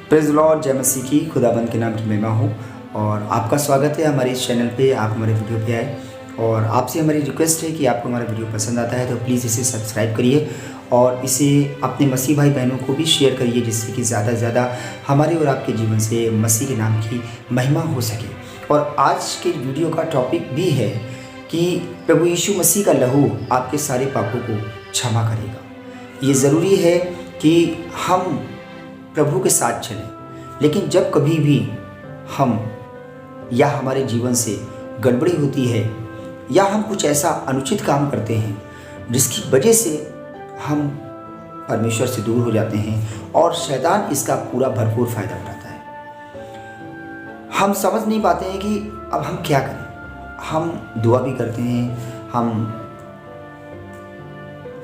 Praise Lord, जय मसीह की, खुदाबंद के नाम की महिमा हो। और आपका स्वागत है हमारे इस चैनल पे। आप हमारे वीडियो पे आए और आपसे हमारी रिक्वेस्ट है कि आपको हमारा वीडियो पसंद आता है तो प्लीज़ इसे सब्सक्राइब करिए और इसे अपने मसीह भाई बहनों को भी शेयर करिए, जिससे कि ज़्यादा से ज़्यादा हमारे और आपके जीवन से मसीह के नाम की महिमा हो सके। और आज के वीडियो का टॉपिक भी है कि प्रभु यीशु मसीह का लहू आपके सारे पापों को क्षमा करेगा। ये ज़रूरी है कि हम प्रभु के साथ चलें, लेकिन जब कभी भी हम या हमारे जीवन से गड़बड़ी होती है या हम कुछ ऐसा अनुचित काम करते हैं जिसकी वजह से हम परमेश्वर से दूर हो जाते हैं और शैतान इसका पूरा भरपूर फ़ायदा उठाता है। हम समझ नहीं पाते हैं कि अब हम क्या करें। हम दुआ भी करते हैं, हम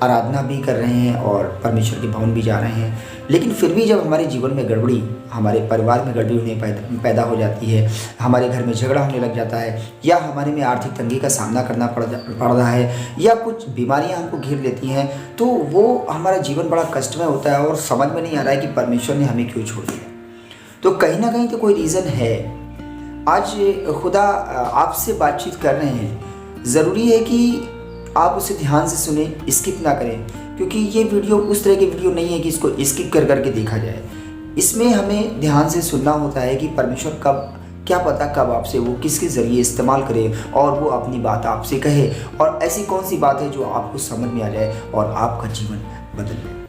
आराधना भी कर रहे हैं और परमेश्वर के भवन भी जा रहे हैं, लेकिन फिर भी जब हमारे जीवन में गड़बड़ी, हमारे परिवार में गड़बड़ी होने पैदा हो जाती है, हमारे घर में झगड़ा होने लग जाता है या हमारे में आर्थिक तंगी का सामना करना पड़ रहा है या कुछ बीमारियां हमको घेर लेती हैं, तो वो हमारा जीवन बड़ा कष्टमय होता है और समझ में नहीं आ रहा है कि परमेश्वर ने हमें क्यों छोड़ दिया। तो कहीं ना कहीं तो कोई रीज़न है। आज खुदा आपसे बातचीत कर रहे हैं। ज़रूरी है कि आप उसे ध्यान से सुने, स्किप ना करें, क्योंकि ये वीडियो उस तरह की वीडियो नहीं है कि इसको स्किप कर करके देखा जाए। इसमें हमें ध्यान से सुनना होता है कि परमेश्वर कब, क्या पता कब आपसे वो किसके ज़रिए इस्तेमाल करे और वो अपनी बात आपसे कहे, और ऐसी कौन सी बात है जो आपको समझ में आ जाए और आपका जीवन बदल जाए।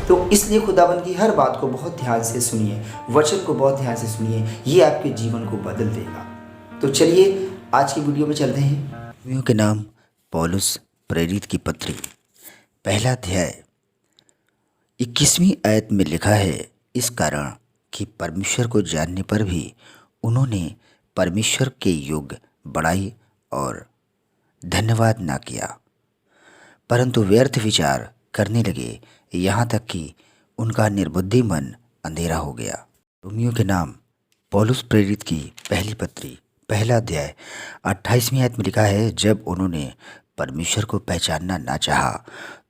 तो इसलिए खुदाबंद की हर बात को बहुत ध्यान से सुनिए, वचन को बहुत ध्यान से सुनिए, ये आपके जीवन को बदल देगा। तो चलिए आज की वीडियो में चलते हैं। के नाम पौलुस प्रेरित की पत्री, पहला अध्याय 21वीं आयत में लिखा है, इस कारण कि परमेश्वर को जानने पर भी उन्होंने परमेश्वर के योग्य बड़ाई और धन्यवाद ना किया, परंतु व्यर्थ विचार करने लगे, यहाँ तक कि उनका निर्बुद्धि मन अंधेरा हो गया। रोमियो के नाम पौलुस प्रेरित की पहली पत्री, पहला अध्याय 28वीं आयत में लिखा है, जब उन्होंने परमेश्वर को पहचानना ना चाहा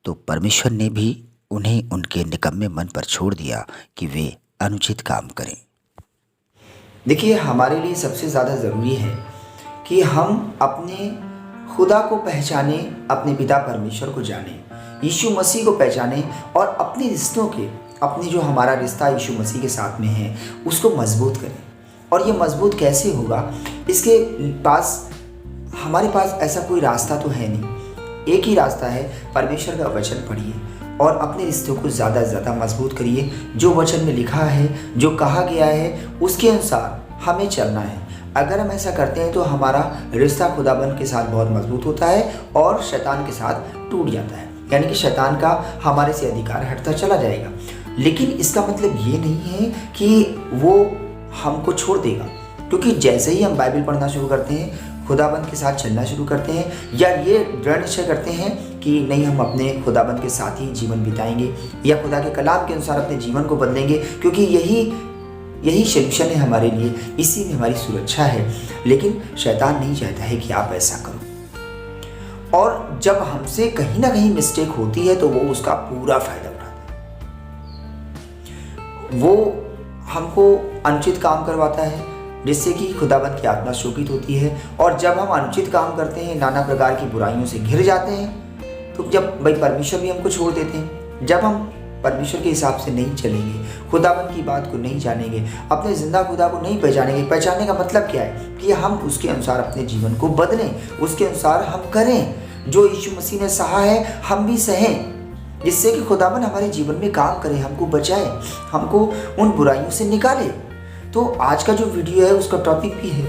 तो परमेश्वर ने भी उन्हें उनके निकम्मे मन पर छोड़ दिया कि वे अनुचित काम करें। देखिए, हमारे लिए सबसे ज़्यादा ज़रूरी है कि हम अपने खुदा को पहचाने, अपने पिता परमेश्वर को जाने, यीशु मसीह को पहचाने और अपने रिश्तों के, अपनी जो हमारा रिश्ता यीशु मसीह के साथ में है उसको मजबूत करें। और ये मजबूत कैसे होगा, इसके पास, हमारे पास ऐसा कोई रास्ता तो है नहीं। एक ही रास्ता है, परमेश्वर का वचन पढ़िए और अपने रिश्तों को ज़्यादा से ज़्यादा मजबूत करिए। जो वचन में लिखा है, जो कहा गया है, उसके अनुसार हमें चलना है। अगर हम ऐसा करते हैं तो हमारा रिश्ता खुदाबंद के साथ बहुत मजबूत होता है और शैतान के साथ टूट जाता है, यानी कि शैतान का हमारे से अधिकार हटता चला जाएगा। लेकिन इसका मतलब ये नहीं है कि वो हमको छोड़ देगा, क्योंकि जैसे ही हम बाइबल पढ़ना शुरू करते हैं, खुदाबंद के साथ चलना शुरू करते हैं या ये दृढ़ निश्चय करते हैं कि नहीं, हम अपने खुदाबंद के साथ ही जीवन बिताएंगे या खुदा के कलाम के अनुसार अपने जीवन को बदलेंगे, क्योंकि यही सल्यूशन है हमारे लिए, इसी में हमारी सुरक्षा है। लेकिन शैतान नहीं चाहता है कि आप ऐसा करो, और जब हमसे कहीं ना कहीं मिस्टेक होती है तो वो उसका पूरा फायदा उठाता है। वो हमको अनुचित काम करवाता है जिससे कि खुदाबंद की आत्मा शोभित होती है, और जब हम अनुचित काम करते हैं, नाना प्रकार की बुराइयों से घिर जाते हैं, तो जब भाई परमेश्वर भी हमको छोड़ देते हैं, जब हम परमेश्वर के हिसाब से नहीं चलेंगे, खुदाबंद की बात को नहीं जानेंगे, अपने जिंदा खुदा को नहीं पहचानेंगे। पहचानने का मतलब क्या है कि हम उसके अनुसार अपने जीवन को बदलें, उसके अनुसार हम करें। जो यीशु मसीह ने सहा है हम भी सहें, जिससे कि खुदाबंद हमारे जीवन में काम करे, हमको बचाए, हमको उन बुराइयों से निकाले। तो आज का जो वीडियो है उसका टॉपिक भी है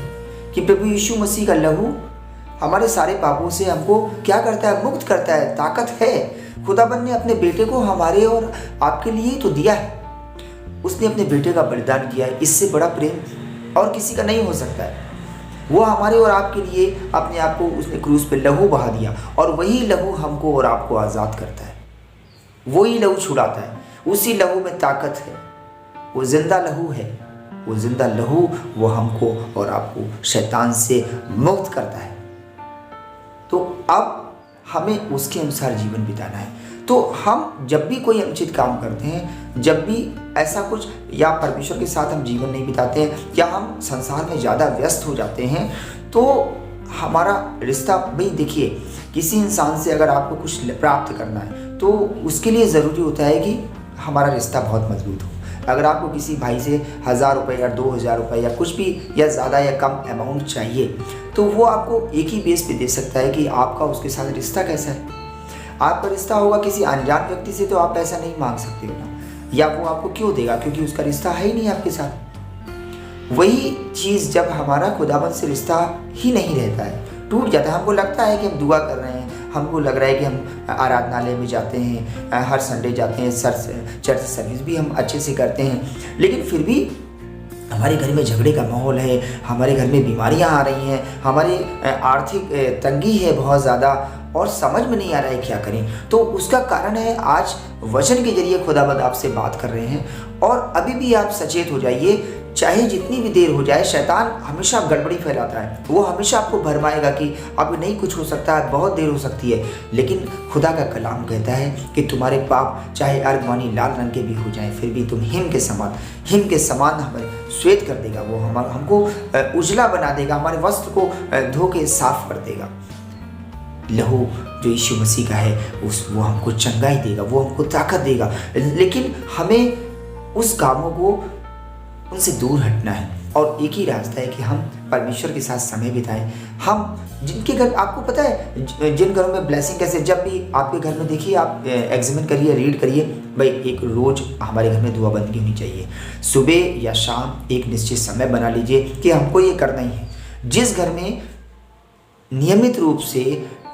कि प्रभु यीशु मसीह का लहू हमारे सारे पापों से हमको क्या करता है, मुक्त करता है, ताकत है। खुदाबंद ने अपने बेटे को हमारे और आपके लिए तो दिया है, उसने अपने बेटे का बलिदान किया है। इससे बड़ा प्रेम और किसी का नहीं हो सकता है। वो हमारे और आपके लिए अपने आप को उसने क्रूस पे लहू बहा दिया, और वही लहू हमको और आपको आज़ाद करता है, वही लहू छुड़ाता है। उसी लहू में ताकत है, वो जिंदा लहू है, वो जिंदा लहू वो हमको और आपको शैतान से मुक्त करता है। तो अब हमें उसके अनुसार जीवन बिताना है। तो हम जब भी कोई अनुचित काम करते हैं, जब भी ऐसा कुछ या परमेश्वर के साथ हम जीवन नहीं बिताते हैं या हम संसार में ज़्यादा व्यस्त हो जाते हैं, तो हमारा रिश्ता, भाई देखिए, किसी इंसान से अगर आपको कुछ प्राप्त करना है तो उसके लिए ज़रूरी होता है कि हमारा रिश्ता बहुत मजबूत हो। अगर आपको किसी भाई से 1000 रुपये या 2000 रुपये या कुछ भी या ज़्यादा या कम अमाउंट चाहिए, तो वो आपको एक ही बेस पे दे सकता है कि आपका उसके साथ रिश्ता कैसा है। आपका रिश्ता होगा किसी अनजान व्यक्ति से तो आप पैसा नहीं मांग सकते हो ना, या वो आपको क्यों देगा, क्योंकि उसका रिश्ता है ही नहीं आपके साथ। वही चीज़ जब हमारा खुदाबंद से रिश्ता ही नहीं रहता है, टूट जाता है। हमको लगता है कि हम दुआ कर रहे हैं, हमको लग रहा है कि हम आराधनालय में जाते हैं, हर संडे जाते हैं, चर्च सर्विस भी हम अच्छे से करते हैं, लेकिन फिर भी हमारे घर में झगड़े का माहौल है, हमारे घर में बीमारियां आ रही हैं, हमारी आर्थिक तंगी है बहुत ज़्यादा, और समझ में नहीं आ रहा है क्या करें। तो उसका कारण है, आज वचन के जरिए खुदाबंद आपसे बात कर रहे हैं, और अभी भी आप सचेत हो जाइए। चाहे जितनी भी देर हो जाए, शैतान हमेशा गड़बड़ी फैलाता है। वो हमेशा आपको भरमाएगा कि अब नहीं कुछ हो सकता है, बहुत देर हो सकती है, लेकिन खुदा का कलाम कहता है कि तुम्हारे पाप चाहे अर्धवानी लाल रंग के भी हो जाएं, फिर भी तुम हिम के समान हमें श्वेत कर देगा। वो हमको उजला बना देगा, हमारे वस्त्र को धो के साफ कर देगा। लहू जो यीशु मसीह का है वो हमको चंगाई देगा, वो हमको ताकत देगा, लेकिन हमें उस कामों को उनसे दूर हटना है। और एक ही रास्ता है कि हम परमेश्वर के साथ समय बिताएं। हम जिनके घर, आपको पता है जिन घरों में ब्लेसिंग कैसे, जब भी आपके घर में, देखिए आप एग्जामिन करिए, रीड करिए, भाई एक रोज़ हमारे घर में दुआ बंदगी होनी चाहिए। सुबह या शाम एक निश्चित समय बना लीजिए कि हमको ये करना ही है। जिस घर में नियमित रूप से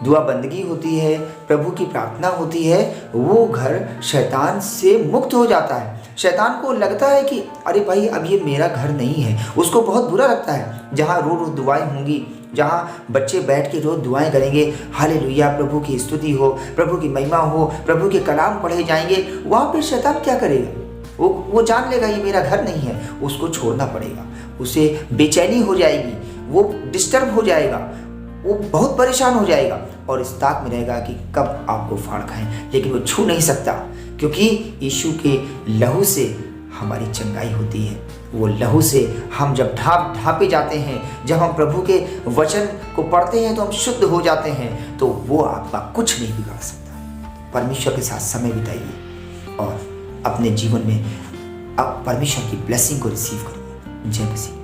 दुआ बंदगी होती है, प्रभु की प्रार्थना होती है, वो घर शैतान से मुक्त हो जाता है। शैतान को लगता है कि अरे भाई अब ये मेरा घर नहीं है, उसको बहुत बुरा लगता है। जहाँ रोज़ दुआएं होंगी, जहाँ बच्चे बैठ के रोज़ दुआएं करेंगे, हालेलुया, प्रभु की स्तुति हो, प्रभु की महिमा हो, प्रभु के कलाम पढ़े जाएंगे, वहाँ पर शैतान क्या करेगा? वो जान लेगा ये मेरा घर नहीं है, उसको छोड़ना पड़ेगा। उसे बेचैनी हो जाएगी, वो डिस्टर्ब हो जाएगा, वो बहुत परेशान हो जाएगा और इस ताक में रहेगा कि कब आपको फाड़ खाएं, लेकिन वो छू नहीं सकता, क्योंकि यीशु के लहू से हमारी चंगाई होती है। वो लहू से हम जब ढांपे जाते हैं, जब हम प्रभु के वचन को पढ़ते हैं तो हम शुद्ध हो जाते हैं, तो वो आपका कुछ नहीं बिगाड़ सकता। परमेश्वर के साथ समय बिताइए और अपने जीवन में अब परमेश्वर की ब्लेसिंग को रिसीव करिए। जय मसीह।